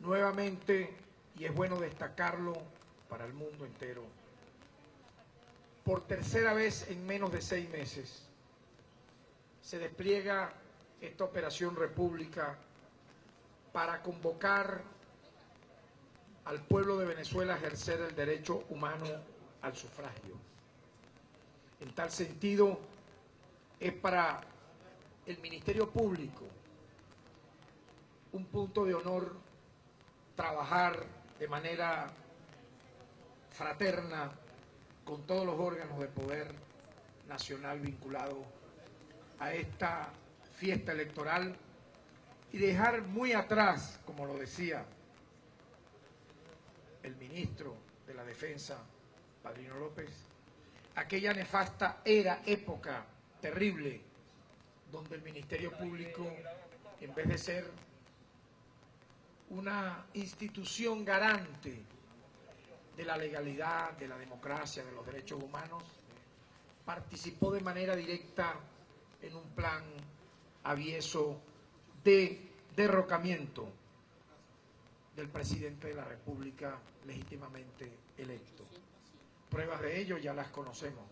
nuevamente, y es bueno destacarlo para el mundo entero, por tercera vez en menos de 6 meses, se despliega esta Operación República para convocar al pueblo de Venezuela a ejercer el derecho humano al sufragio. En tal sentido, es para el Ministerio Público un punto de honor trabajar de manera fraterna con todos los órganos de poder nacional vinculados a esta fiesta electoral y dejar muy atrás, como lo decía el ministro de la Defensa, Padrino López, aquella nefasta época terrible donde el Ministerio Público, en vez de ser una institución garante de la legalidad, de la democracia, de los derechos humanos, participó de manera directa en un plan avieso de derrocamiento del presidente de la República legítimamente electo. Pruebas de ello ya las conocemos,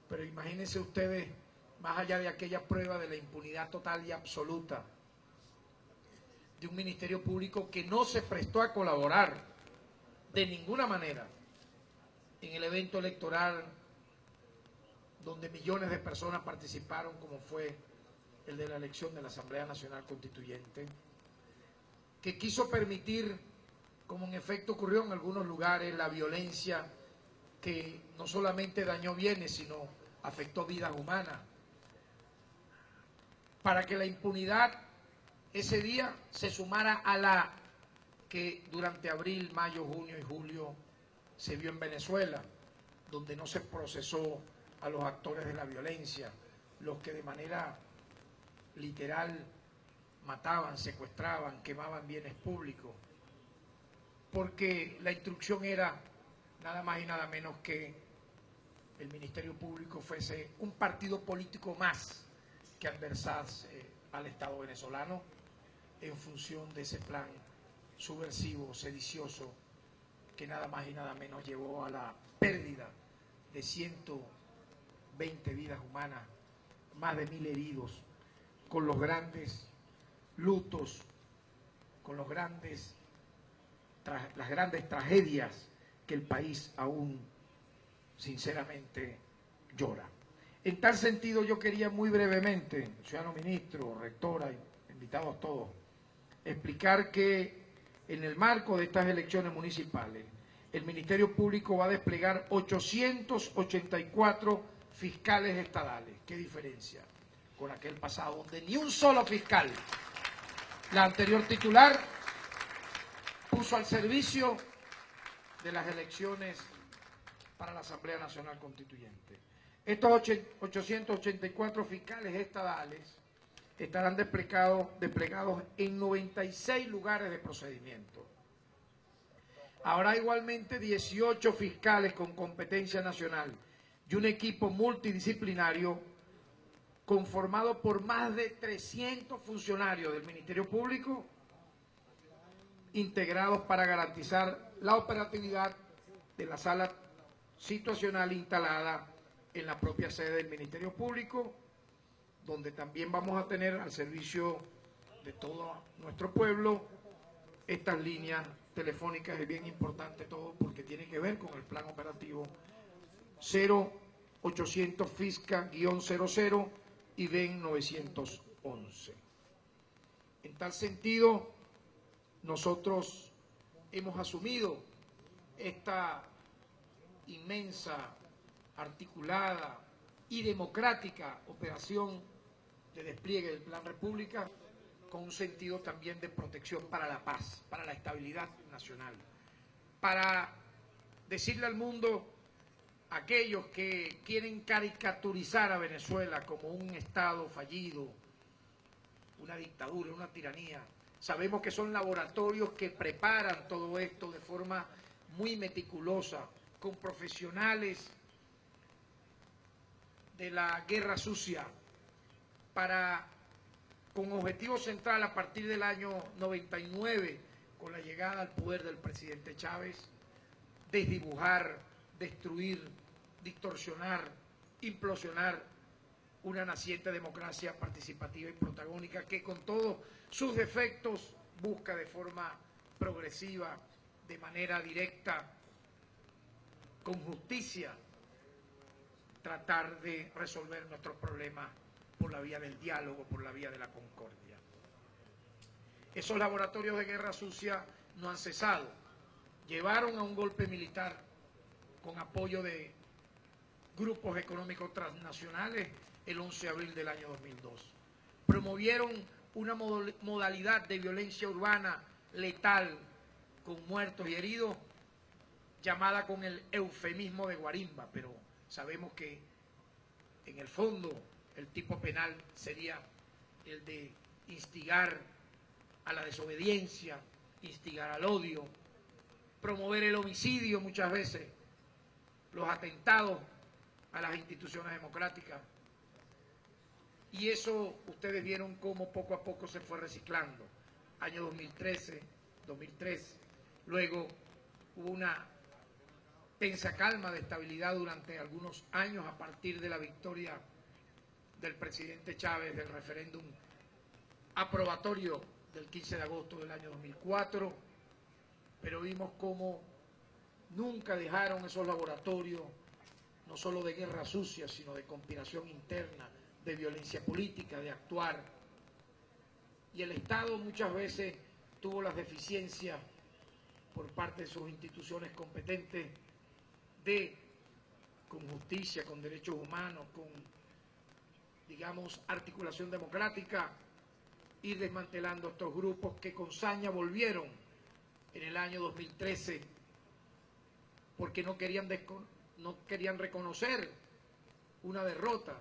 pero imagínense ustedes, más allá de aquella prueba de la impunidad total y absoluta de un Ministerio Público que no se prestó a colaborar de ninguna manera en el evento electoral donde millones de personas participaron, como fue el de la elección de la Asamblea Nacional Constituyente, que quiso permitir, como en efecto ocurrió en algunos lugares, la violencia que no solamente dañó bienes, sino afectó vidas humanas, para que la impunidad ese día se sumara a la que durante abril, mayo, junio y julio se vio en Venezuela, donde no se procesó a los actores de la violencia, los que de manera literal mataban, secuestraban, quemaban bienes públicos, porque la instrucción era nada más y nada menos que el Ministerio Público fuese un partido político más que adversarse al Estado venezolano en función de ese plan subversivo, sedicioso, que nada más y nada menos llevó a la pérdida de 120 vidas humanas, más de 1000 heridos, con los grandes lutos, con las grandes tragedias que el país aún sinceramente llora. En tal sentido, yo quería muy brevemente, ciudadano ministro, rectora, invitados todos, explicar que en el marco de estas elecciones municipales, el Ministerio Público va a desplegar 884 fiscales estadales. ¿Qué diferencia con aquel pasado, donde ni un solo fiscal, la anterior titular, puso al servicio de las elecciones para la Asamblea Nacional Constituyente? Estos 884 fiscales estadales estarán desplegados en 96 lugares de procedimiento. Habrá igualmente 18 fiscales con competencia nacional y un equipo multidisciplinario conformado por más de 300 funcionarios del Ministerio Público, integrados para garantizar la operatividad de la sala situacional instalada en la propia sede del Ministerio Público, donde también vamos a tener al servicio de todo nuestro pueblo estas líneas telefónicas. Es bien importante todo porque tiene que ver con el plan operativo 0800 FISCA-00 y VEN 911. En tal sentido, nosotros hemos asumido esta inmensa, articulada y democrática operación de despliegue del Plan República con un sentido también de protección para la paz, para la estabilidad nacional, para decirle al mundo, aquellos que quieren caricaturizar a Venezuela como un Estado fallido, una dictadura, una tiranía, sabemos que son laboratorios que preparan todo esto de forma muy meticulosa, con profesionales de la guerra sucia, con objetivo central a partir del año 99, con la llegada al poder del presidente Chávez, desdibujar, destruir, distorsionar, implosionar una naciente democracia participativa y protagónica que con todos sus defectos busca de forma progresiva, de manera directa, con justicia, tratar de resolver nuestros problemas por la vía del diálogo, por la vía de la concordia. Esos laboratorios de guerra sucia no han cesado. Llevaron a un golpe militar con apoyo de grupos económicos transnacionales el 11 de abril del año 2002. Promovieron una modalidad de violencia urbana letal con muertos y heridos, llamada con el eufemismo de guarimba, pero sabemos que en el fondo el tipo penal sería el de instigar a la desobediencia, instigar al odio, promover el homicidio muchas veces, los atentados a las instituciones democráticas. Y eso ustedes vieron cómo poco a poco se fue reciclando. Año 2013, 2003, luego hubo una tensa calma de estabilidad durante algunos años a partir de la victoria del presidente Chávez del referéndum aprobatorio del 15 de agosto del año 2004, pero vimos cómo nunca dejaron esos laboratorios, no solo de guerra sucia, sino de conspiración interna, de violencia política, de actuar. Y el Estado muchas veces tuvo las deficiencias por parte de sus instituciones competentes de, con justicia, con derechos humanos, con, digamos, articulación democrática, ir desmantelando estos grupos que con saña volvieron en el año 2013 porque no querían reconocer una derrota.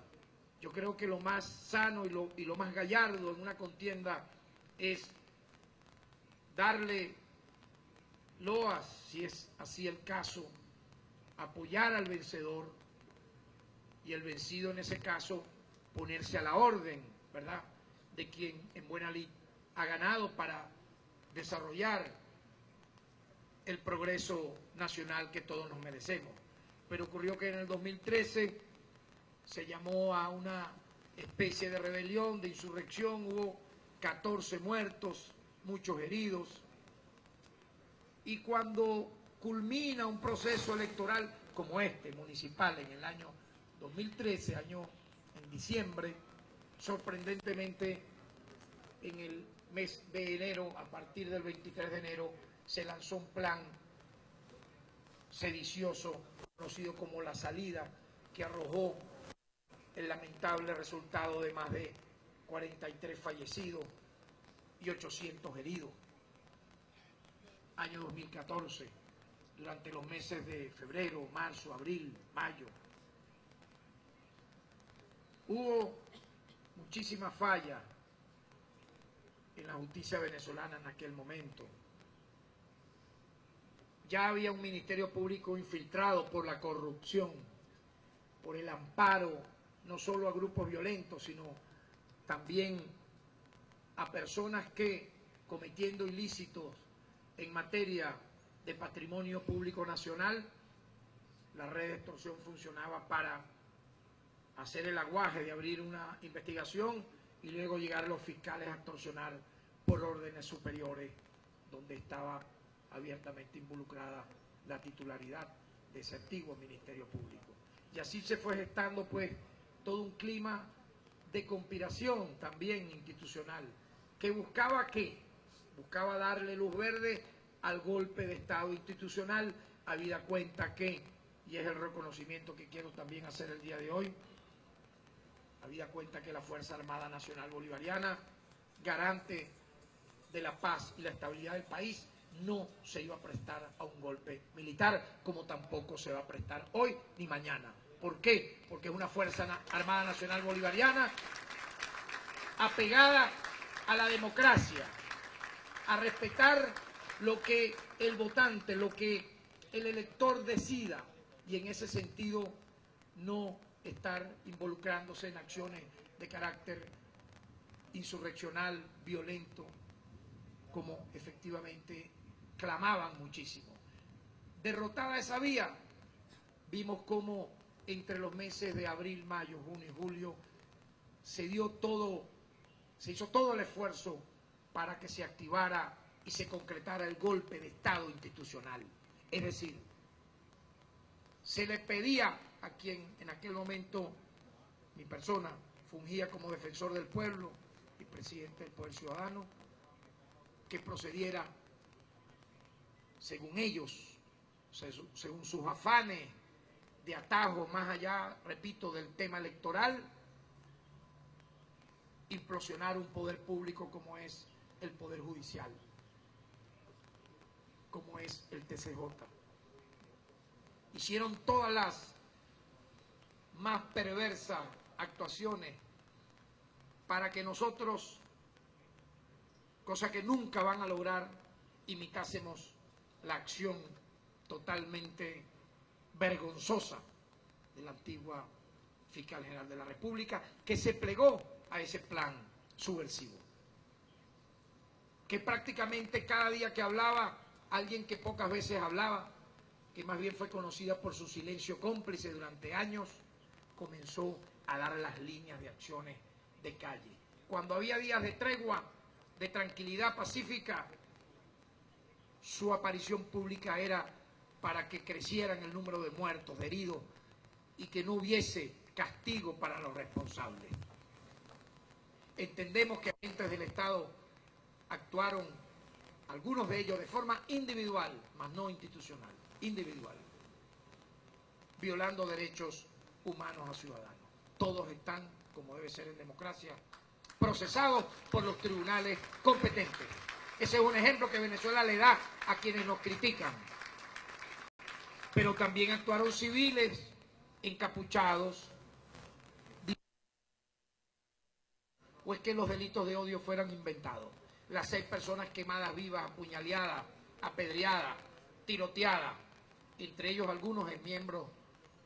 Yo creo que lo más sano y lo más gallardo en una contienda es darle loas, si es así el caso, apoyar al vencedor y el vencido en ese caso ponerse a la orden, ¿verdad?, de quien en buena lid ha ganado para desarrollar el progreso nacional que todos nos merecemos. Pero ocurrió que en el 2013 se llamó a una especie de rebelión, de insurrección, hubo 14 muertos, muchos heridos, y cuando culmina un proceso electoral como este, municipal, en el año 2013, en diciembre, sorprendentemente en el mes de enero, a partir del 23 de enero, se lanzó un plan sedicioso conocido como La Salida, que arrojó el lamentable resultado de más de 43 fallecidos y 800 heridos. Año 2014, durante los meses de febrero, marzo, abril, mayo, hubo muchísimas fallas en la justicia venezolana en aquel momento. Ya había un ministerio público infiltrado por la corrupción, por el amparo no solo a grupos violentos, sino también a personas que, cometiendo ilícitos en materia de patrimonio público nacional, la red de extorsión funcionaba para hacer el aguaje de abrir una investigación y luego llegar a los fiscales a extorsionar por órdenes superiores, donde estaba abiertamente involucrada la titularidad de ese antiguo Ministerio Público. Y así se fue gestando pues todo un clima de conspiración también institucional, que buscaba ¿qué? Buscaba darle luz verde al golpe de Estado institucional, habida cuenta que, y es el reconocimiento que quiero también hacer el día de hoy, habida cuenta que la Fuerza Armada Nacional Bolivariana, garante de la paz y la estabilidad del país, no se iba a prestar a un golpe militar, como tampoco se va a prestar hoy ni mañana. ¿Por qué? Porque es una Fuerza Armada Nacional Bolivariana apegada a la democracia, a respetar lo que el votante, lo que el elector decida, y en ese sentido no estar involucrándose en acciones de carácter insurreccional, violento, como efectivamente clamaban muchísimo. Derrotada esa vía, vimos cómo entre los meses de abril, mayo, junio y julio se hizo todo el esfuerzo para que se activara y se concretara el golpe de Estado institucional. Es decir, se le pedía a quien en aquel momento, mi persona, fungía como defensor del pueblo y presidente del Poder Ciudadano, que procediera según ellos, según sus afanes de atajo, más allá, repito, del tema electoral, implosionar un poder público como es el Poder Judicial, como es el TCJ. Hicieron todas las más perversas actuaciones para que nosotros, cosa que nunca van a lograr, imitásemos la acción totalmente vergonzosa de la antigua fiscal general de la República, que se plegó a ese plan subversivo, que prácticamente cada día que hablaba, alguien que pocas veces hablaba, que más bien fue conocida por su silencio cómplice durante años, comenzó a dar las líneas de acciones de calle. Cuando había días de tregua, de tranquilidad pacífica, su aparición pública era para que crecieran el número de muertos, de heridos, y que no hubiese castigo para los responsables. Entendemos que agentes del Estado actuaron, algunos de ellos de forma individual, mas no institucional, individual, violando derechos humanos a ciudadanos. Todos están, como debe ser en democracia, procesados por los tribunales competentes. Ese es un ejemplo que Venezuela le da a quienes nos critican. Pero también actuaron civiles encapuchados, o es que los delitos de odio fueran inventados. Las 6 personas quemadas vivas, apuñaleadas, apedreadas, tiroteadas, entre ellos algunos miembros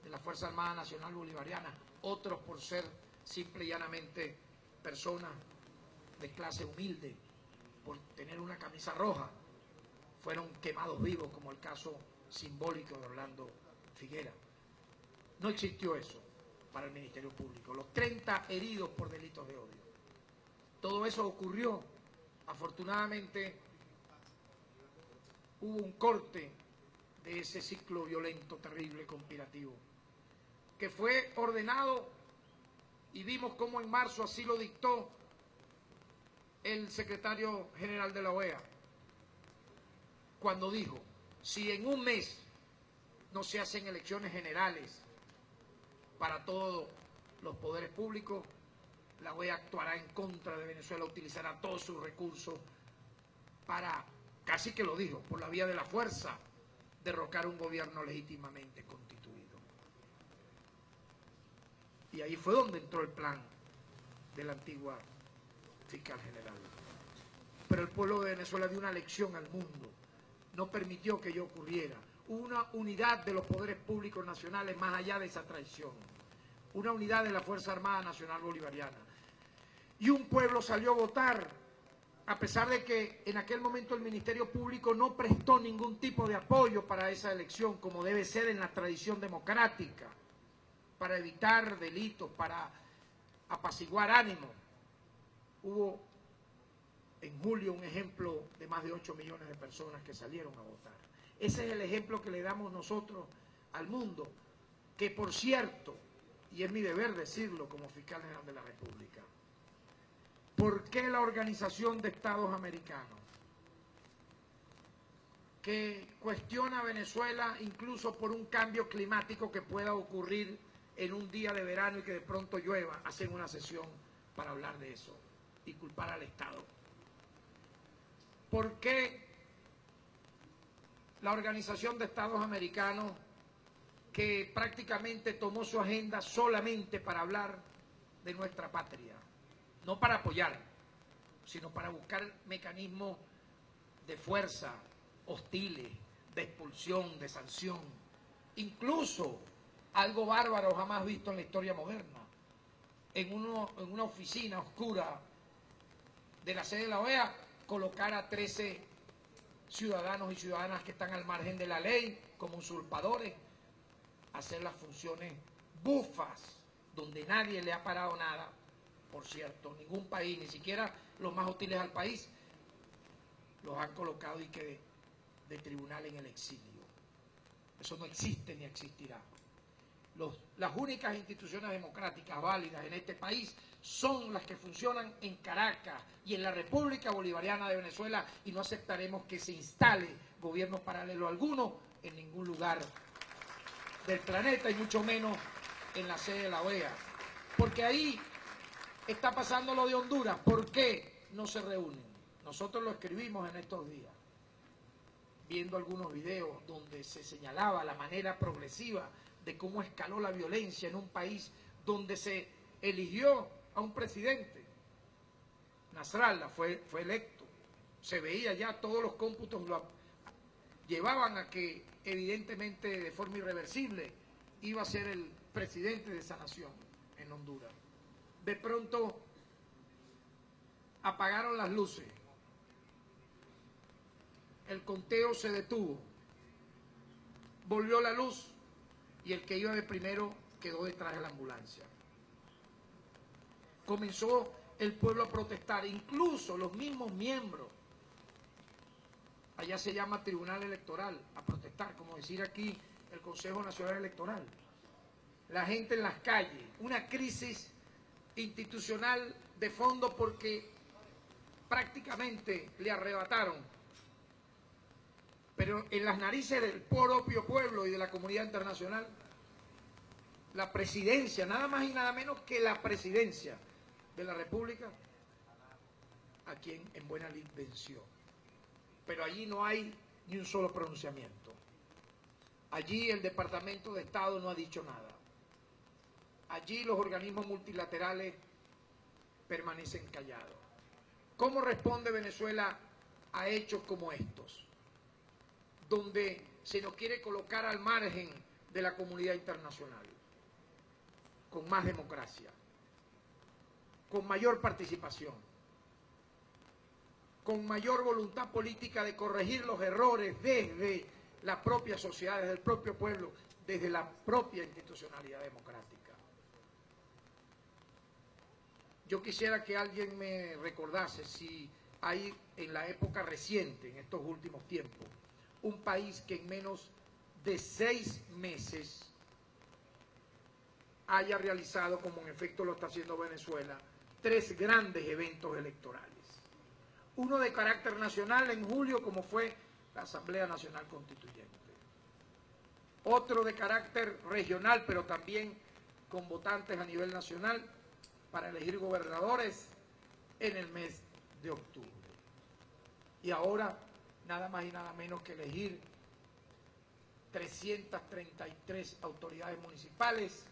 de la Fuerza Armada Nacional Bolivariana, otros por ser simple y llanamente personas de clase humilde, por tener una camisa roja, fueron quemados vivos, como el caso simbólico de Orlando Figuera. No existió eso para el Ministerio Público. Los 30 heridos por delitos de odio. Todo eso ocurrió. Afortunadamente hubo un corte de ese ciclo violento, terrible, conspirativo, que fue ordenado, y vimos cómo en marzo así lo dictó el secretario general de la OEA, cuando dijo: si en un mes no se hacen elecciones generales para todos los poderes públicos, la OEA actuará en contra de Venezuela, utilizará todos sus recursos para, casi que lo dijo, por la vía de la fuerza, derrocar un gobierno legítimamente constituido. Y ahí fue donde entró el plan de la antigua fiscal general. Pero el pueblo de Venezuela dio una lección al mundo, no permitió que ello ocurriera. Hubo una unidad de los poderes públicos nacionales más allá de esa traición, una unidad de la Fuerza Armada Nacional Bolivariana. Y un pueblo salió a votar, a pesar de que en aquel momento el Ministerio Público no prestó ningún tipo de apoyo para esa elección, como debe ser en la tradición democrática, para evitar delitos, para apaciguar ánimos. Hubo en julio un ejemplo de más de 8 millones de personas que salieron a votar. Ese es el ejemplo que le damos nosotros al mundo, que por cierto, y es mi deber decirlo como fiscal general de la República, ¿por qué la Organización de Estados Americanos, que cuestiona a Venezuela incluso por un cambio climático que pueda ocurrir en un día de verano y que de pronto llueva, hacen una sesión para hablar de eso y culpar al Estado? ¿Por qué la Organización de Estados Americanos, que prácticamente tomó su agenda solamente para hablar de nuestra patria, no para apoyar, sino para buscar mecanismos de fuerza, hostiles, de expulsión, de sanción, incluso algo bárbaro jamás visto en la historia moderna, en una oficina oscura de la sede de la OEA, colocar a 13 ciudadanos y ciudadanas que están al margen de la ley como usurpadores, hacer las funciones bufas, donde nadie le ha parado nada, por cierto, ningún país, ni siquiera los más hostiles al país, los han colocado y que de tribunal en el exilio. Eso no existe ni existirá. Las únicas instituciones democráticas válidas en este país son las que funcionan en Caracas y en la República Bolivariana de Venezuela, y no aceptaremos que se instale gobierno paralelo alguno en ningún lugar del planeta, y mucho menos en la sede de la OEA. Porque ahí está pasando lo de Honduras. ¿Por qué no se reúnen? Nosotros lo escribimos en estos días, viendo algunos videos donde se señalaba la manera progresiva de cómo escaló la violencia en un país donde se eligió a un presidente. Nasrallah fue electo. Se veía ya, todos los cómputos lo llevaban a que evidentemente de forma irreversible iba a ser el presidente de esa nación en Honduras. De pronto apagaron las luces, el conteo se detuvo, volvió la luz y el que iba de primero quedó detrás de la ambulancia. Comenzó el pueblo a protestar, incluso los mismos miembros, allá se llama Tribunal Electoral, a protestar, como decir aquí el Consejo Nacional Electoral. La gente en las calles, una crisis institucional de fondo porque prácticamente le arrebataron, pero en las narices del propio pueblo y de la comunidad internacional, la presidencia, nada más y nada menos que la presidencia de la República, a quien en buena lid venció. Pero allí no hay ni un solo pronunciamiento. Allí el Departamento de Estado no ha dicho nada. Allí los organismos multilaterales permanecen callados. ¿Cómo responde Venezuela a hechos como estos, donde se nos quiere colocar al margen de la comunidad internacional? Con más democracia, con mayor participación, con mayor voluntad política de corregir los errores desde la propia sociedad, desde el propio pueblo, desde la propia institucionalidad democrática. Yo quisiera que alguien me recordase si hay en la época reciente, en estos últimos tiempos, un país que en menos de 6 meses haya realizado, como en efecto lo está haciendo Venezuela, 3 grandes eventos electorales. Uno de carácter nacional en julio, como fue la Asamblea Nacional Constituyente. Otro de carácter regional, pero también con votantes a nivel nacional, para elegir gobernadores en el mes de octubre. Y ahora, nada más y nada menos que elegir 333 autoridades municipales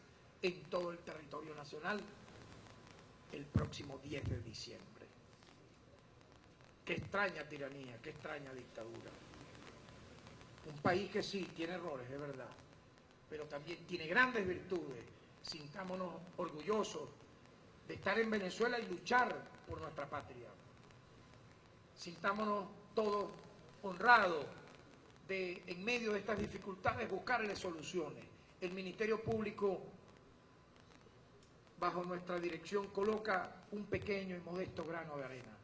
en todo el territorio nacional el próximo 10 de diciembre. Qué extraña tiranía, qué extraña dictadura. Un país que sí, tiene errores, es verdad, pero también tiene grandes virtudes. Sintámonos orgullosos de estar en Venezuela y luchar por nuestra patria. Sintámonos todos honrados de, en medio de estas dificultades, buscarle soluciones. El Ministerio Público, bajo nuestra dirección, coloca un pequeño y modesto grano de arena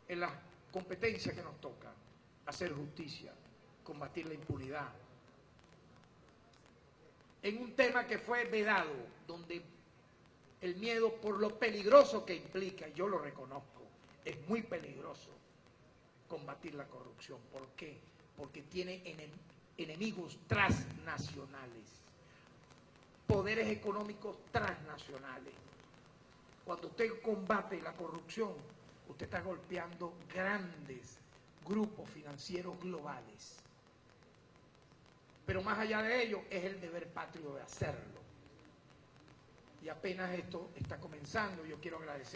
en las competencias que nos toca: hacer justicia, combatir la impunidad. En un tema que fue vedado, donde el miedo, por lo peligroso que implica, yo lo reconozco, es muy peligroso combatir la corrupción. ¿Por qué? Porque tiene enemigos transnacionales, poderes económicos transnacionales. Cuando usted combate la corrupción, usted está golpeando grandes grupos financieros globales. Pero más allá de ello, es el deber patrio de hacerlo. Y apenas esto está comenzando, yo quiero agradecer